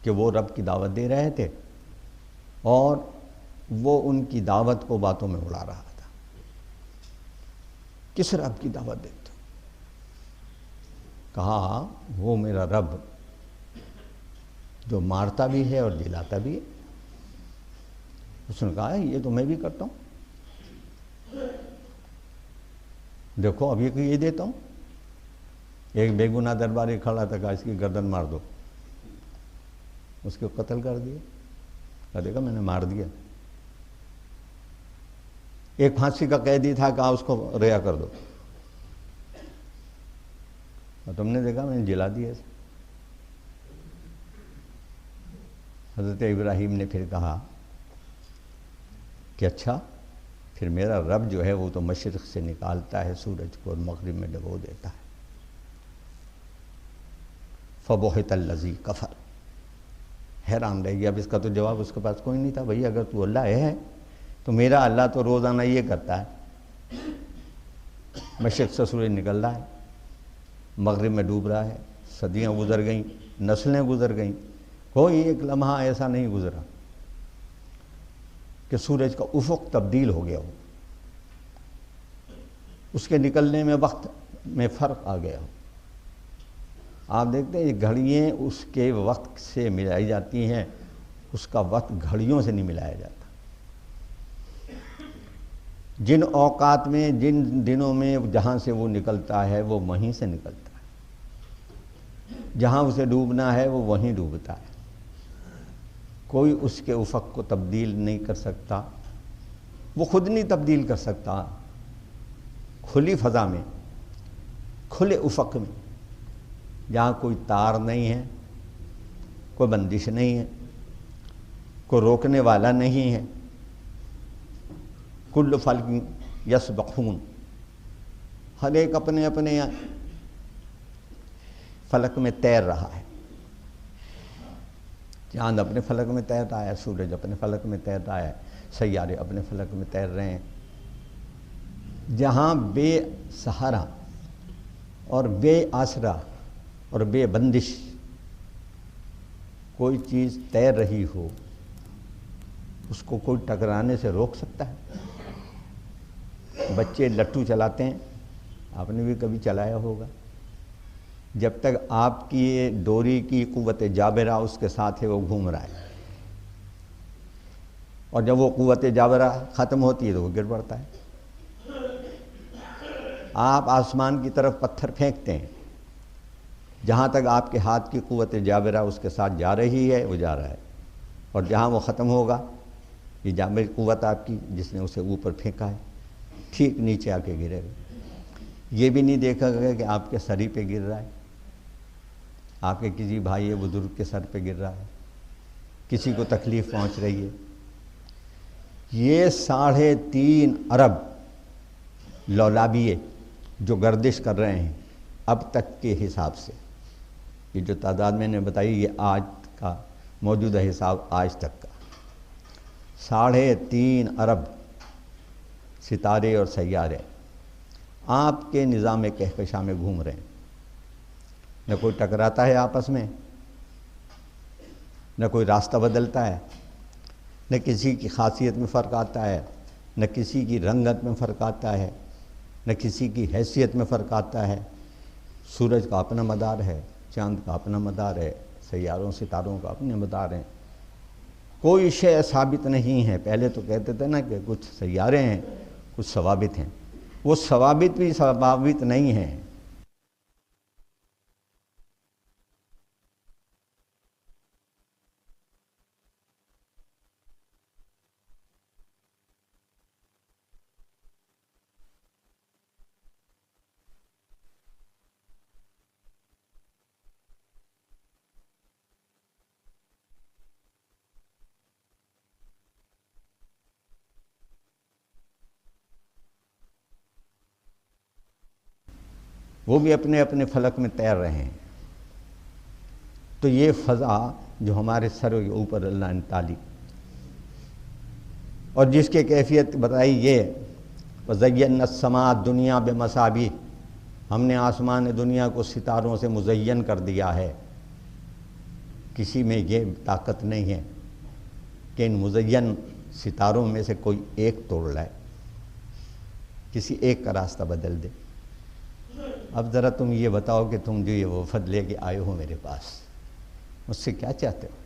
کہ وہ رب کی دعوت دے رہے تھے اور وہ ان کی دعوت کو باتوں میں اڑا رہا تھا۔ کس رب کی دعوت دیتے ہو؟ کہا وہ میرا رب جو مارتا بھی ہے اور جلاتا بھی ہے۔ اس نے کہا یہ تو میں بھی کرتا ہوں، دیکھو ابھی یہ دیتا ہوں۔ ایک بے گناہ درباری کھڑا تھا، کہا اس کی گردن مار دو، اس کو قتل کر دیا۔ کہا دیکھا میں نے مار دیا۔ ایک پھانسی کا قیدی تھا، کہا اس کو رہا کر دو، اور تم نے دیکھا میں نے جلا دیا اسے۔ حضرت ابراہیم نے پھر کہا کہ اچھا پھر میرا رب جو ہے وہ تو مشرق سے نکالتا ہے سورج کو اور مغرب میں ڈبو دیتا ہے۔ فَبُہِتَ الَّذِي كَفَرَ، حیران رہ گیا۔ اب اس کا تو جواب اس کے پاس کوئی نہیں تھا۔ بھئی اگر تو اللہ ہے تو میرا اللہ تو روزانہ یہ کرتا ہے، مشرق سے سورج نکل رہا ہے، مغرب میں ڈوب رہا ہے، صدیاں گزر گئیں، نسلیں گزر گئیں، کوئی ایک لمحہ ایسا نہیں گزرا کہ سورج کا افق تبدیل ہو گیا ہو، اس کے نکلنے میں وقت میں فرق آ گیا ہو۔ آپ دیکھتے ہیں یہ گھڑیاں اس کے وقت سے ملائی جاتی ہیں، اس کا وقت گھڑیوں سے نہیں ملایا جاتا۔ جن اوقات میں، جن دنوں میں جہاں سے وہ نکلتا ہے وہ وہیں سے نکلتا ہے، جہاں اسے ڈوبنا ہے وہ وہیں ڈوبتا ہے۔ کوئی اس کے افق کو تبدیل نہیں کر سکتا، وہ خود نہیں تبدیل کر سکتا۔ کھلی فضا میں، کھلے افق میں، جہاں کوئی تار نہیں ہے، کوئی بندش نہیں ہے، کوئی روکنے والا نہیں ہے، کل فلک یسبحون، ہر ایک اپنے اپنے فلک میں تیر رہا ہے۔ چاند اپنے فلک میں تیر رہا ہے، سورج اپنے فلک میں تیر رہا ہے، سیارے اپنے فلک میں تیر رہے ہیں۔ جہاں بے سہارا اور بے آسرا اور بے بندش کوئی چیز تیر رہی ہو، اس کو کوئی ٹکرانے سے روک سکتا ہے؟ بچے لٹو چلاتے ہیں، آپ نے بھی کبھی چلایا ہوگا۔ جب تک آپ کی ڈوری کی قوت جابرہ اس کے ساتھ ہے وہ گھوم رہا ہے، اور جب وہ قوت جابرہ ختم ہوتی ہے تو وہ گر پڑتا ہے۔ آپ آسمان کی طرف پتھر پھینکتے ہیں، جہاں تک آپ کے ہاتھ کی قوت جابرہ اس کے ساتھ جا رہی ہے وہ جا رہا ہے، اور جہاں وہ ختم ہوگا، یہ جابر قوت آپ کی جس نے اسے اوپر پھینکا ہے ٹھیک نیچے آ کے گرے گا۔ یہ بھی نہیں دیکھا گیا کہ آپ کے سر پہ گر رہا ہے، آپ کے کسی بھائی بزرگ کے سر پہ گر رہا ہے، کسی کو تکلیف پہنچ رہی ہے۔ یہ 3.5 ارب لولابیے جو گردش کر رہے ہیں اب تک کے حساب سے، یہ جو تعداد میں نے بتائی یہ آج کا موجودہ حساب آج تک کا، 3.5 ارب ستارے اور سیارے آپ کے نظام کہکشاں میں گھوم رہے ہیں۔ نہ کوئی ٹکراتا ہے آپس میں، نہ کوئی راستہ بدلتا ہے، نہ کسی کی خاصیت میں فرق آتا ہے، نہ کسی کی رنگت میں فرق آتا ہے، نہ کسی کی حیثیت میں فرق آتا ہے۔ سورج کا اپنا مدار ہے، چاند کا اپنا مدار ہے، سیاروں ستاروں کا اپنے مدار ہیں۔ کوئی شے ثابت نہیں ہے۔ پہلے تو کہتے تھے نا کہ کچھ سیارے ہیں، کچھ ثوابت ہیں، وہ ثوابت بھی ثوابت نہیں ہیں۔ وہ بھی اپنے اپنے فلک میں تیر رہے ہیں۔ تو یہ فضا جو ہمارے سر کے اوپر اللہ نے ڈالی اور جس کی کیفیت بتائی یہ وَزَيَّنَّا السَّمَاءَ الدُّنْيَا بِمَصَابِيحَ، ہم نے آسمان دنیا کو ستاروں سے مزین کر دیا ہے کسی میں یہ طاقت نہیں ہے کہ ان مزین ستاروں میں سے کوئی ایک توڑ لائے، کسی ایک کا راستہ بدل دے۔ اب ذرا تم یہ بتاؤ کہ تم جو یہ وفد لے کے آئے ہو میرے پاس، مجھ سے کیا چاہتے ہو؟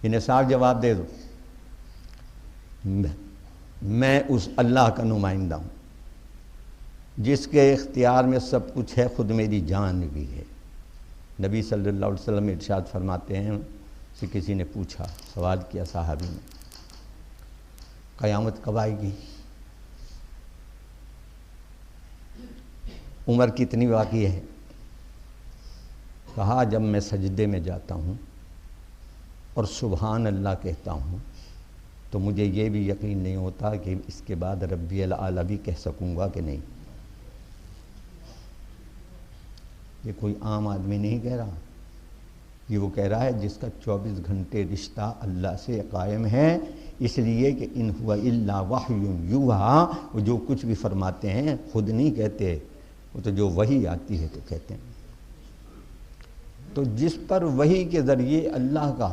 انہیں صاف جواب دے دو۔ میں اس اللہ کا نمائندہ ہوں جس کے اختیار میں سب کچھ ہے، خود میری جان بھی ہے۔ نبی صلی اللہ علیہ وسلم ارشاد فرماتے ہیں، سے کسی نے پوچھا، سوال کیا صحابی نے، قیامت کب آئے گی؟ عمر کتنی باقی ہے؟ کہا جب میں سجدے میں جاتا ہوں اور سبحان اللہ کہتا ہوں تو مجھے یہ بھی یقین نہیں ہوتا کہ اس کے بعد ربی الاعلیٰ بھی کہہ سکوں گا کہ نہیں۔ یہ کوئی عام آدمی نہیں کہہ رہا، یہ وہ کہہ رہا ہے جس کا 24 گھنٹے رشتہ اللہ سے قائم ہے، اس لیے کہ ان ہوا الا وحی یوحیٰ، وہ جو کچھ بھی فرماتے ہیں خود نہیں کہتے، وہ تو جو وحی آتی ہے تو کہتے ہیں۔ تو جس پر وحی کے ذریعے اللہ کا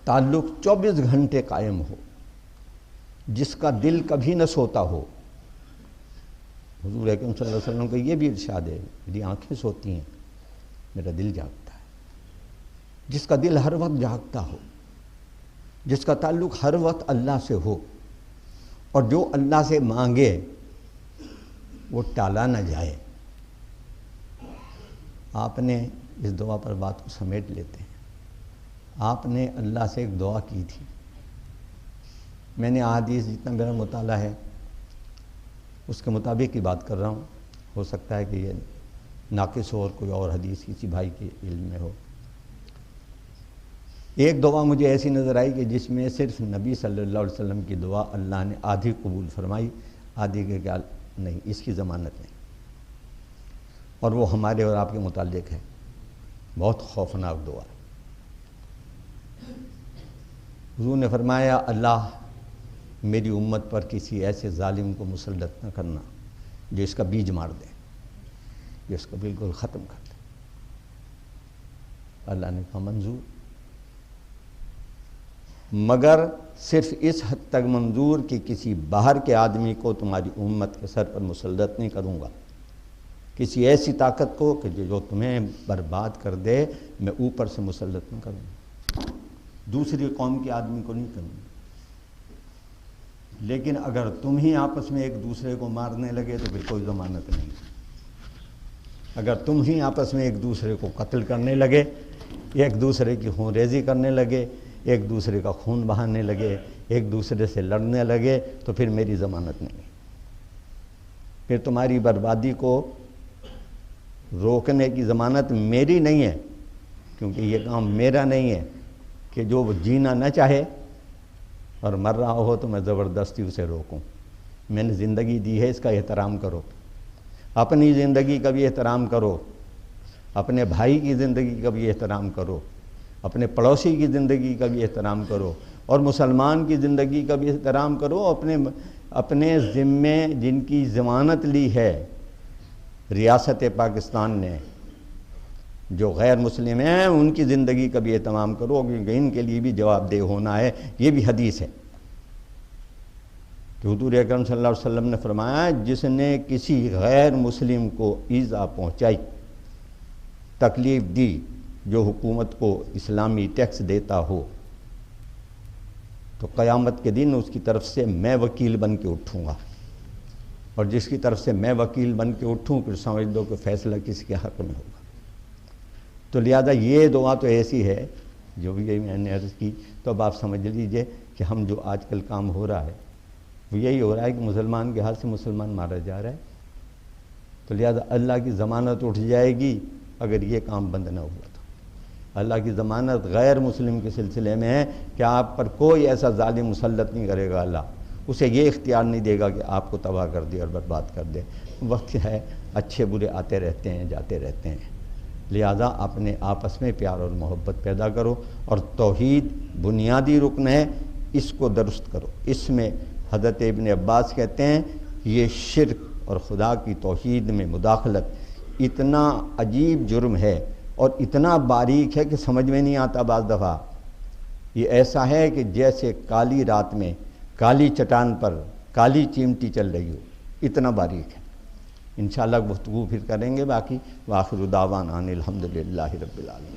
تعلق 24 گھنٹے قائم ہو، جس کا دل کبھی نہ سوتا ہو، حضور اکرم صلی اللہ علیہ وسلم کا یہ بھی ارشاد ہے، میری آنکھیں سوتی ہیں، میرا دل جاگتا ہے۔ جس کا دل ہر وقت جاگتا ہو، جس کا تعلق ہر وقت اللہ سے ہو، اور جو اللہ سے مانگے وہ ٹالا نہ جائے۔ آپ نے اس دعا پر بات کو سمیٹ لیتے ہیں۔ آپ نے اللہ سے ایک دعا کی تھی، میں نے احادیث جتنا میرا مطالعہ ہے اس کے مطابق ہی بات کر رہا ہوں، ہو سکتا ہے کہ یہ ناقص ہو اور کوئی اور حدیث کسی بھائی کے علم میں ہو۔ ایک دعا مجھے ایسی نظر آئی کہ جس میں صرف نبی صلی اللہ علیہ وسلم کی دعا اللہ نے آدھی قبول فرمائی، آدھی کے کیا نہیں، اس کی ضمانت نہیں، اور وہ ہمارے اور آپ کے متعلق ہے۔ بہت خوفناک دعا ہے۔ حضور نے فرمایا، اللہ میری امت پر کسی ایسے ظالم کو مسلط نہ کرنا جو اس کا بیج مار دے، جو اس کو بالکل ختم کر دے۔ اللہ نے کہا منظور، مگر صرف اس حد تک منظور کہ کسی باہر کے آدمی کو تمہاری امت کے سر پر مسلط نہیں کروں گا، کسی ایسی طاقت کو کہ جو تمہیں برباد کر دے میں اوپر سے مسلط نہ کروں گا، دوسری قوم کے آدمی کو نہیں کروں گا۔ لیکن اگر تم ہی آپس میں ایک دوسرے کو مارنے لگے تو پھر کوئی ضمانت نہیں۔ اگر تم ہی آپس میں ایک دوسرے کو قتل کرنے لگے، ایک دوسرے کی خون ریزی کرنے لگے، ایک دوسرے کا خون بہانے لگے، ایک دوسرے سے لڑنے لگے تو پھر میری ضمانت نہیں۔ پھر تمہاری بربادی کو روکنے کی ضمانت میری نہیں ہے، کیونکہ یہ کام میرا نہیں ہے کہ جو وہ جینا نہ چاہے اور مر رہا ہو تو میں زبردستی اسے روکوں۔ میں نے زندگی دی ہے، اس کا احترام کرو، اپنی زندگی کا بھی احترام کرو، اپنے بھائی کی زندگی کا بھی احترام کرو، اپنے پڑوسی کی زندگی کا بھی احترام کرو، اور مسلمان کی زندگی کا بھی احترام کرو۔ اپنے ذمے جن کی ضمانت لی ہے ریاست پاکستان نے، جو غیر مسلم ہیں، ان کی زندگی کا بھی اہتمام کرو، کیونکہ ان کے لیے بھی جواب دہ ہونا ہے۔ یہ بھی حدیث ہے کہ حضور اکرم صلی اللہ علیہ وسلم نے فرمایا، جس نے کسی غیر مسلم کو ایذا پہنچائی، تکلیف دی، جو حکومت کو اسلامی ٹیکس دیتا ہو، تو قیامت کے دن اس کی طرف سے میں وکیل بن کے اٹھوں گا، اور جس کی طرف سے میں وکیل بن کے اٹھوں پھر سمجھ دو کہ فیصلہ کسی کے حق میں ہوگا۔ تو لہذا یہ دعا تو ایسی ہے جو بھی یہ میں نے عرض کی، تو اب آپ سمجھ لیجئے کہ ہم جو آج کل کام ہو رہا ہے وہ یہی ہو رہا ہے کہ مسلمان کے ہاتھ سے مسلمان مارا جا رہا ہے۔ تو لہذا اللہ کی ضمانت اٹھ جائے گی اگر یہ کام بند نہ ہوا تو۔ اللہ کی ضمانت غیر مسلم کے سلسلے میں ہے کہ آپ پر کوئی ایسا ظالم مسلط نہیں کرے گا، اللہ اسے یہ اختیار نہیں دے گا کہ آپ کو تباہ کر دے اور برباد کر دے۔ وقت ہے، اچھے برے آتے رہتے ہیں، جاتے رہتے ہیں، لہذا اپنے آپس میں پیار اور محبت پیدا کرو، اور توحید بنیادی رکن ہے، اس کو درست کرو۔ اس میں حضرت ابن عباس کہتے ہیں یہ شرک اور خدا کی توحید میں مداخلت اتنا عجیب جرم ہے اور اتنا باریک ہے کہ سمجھ میں نہیں آتا بعض دفعہ. یہ ایسا ہے کہ جیسے کالی رات میں کالی چٹان پر کالی چیمٹی چل رہی ہو، اتنا باریک ہے. انشاءاللہ گفتگو پھر کریں گے باقی. وآخر دعوانا ان الحمدللہ رب العالمین.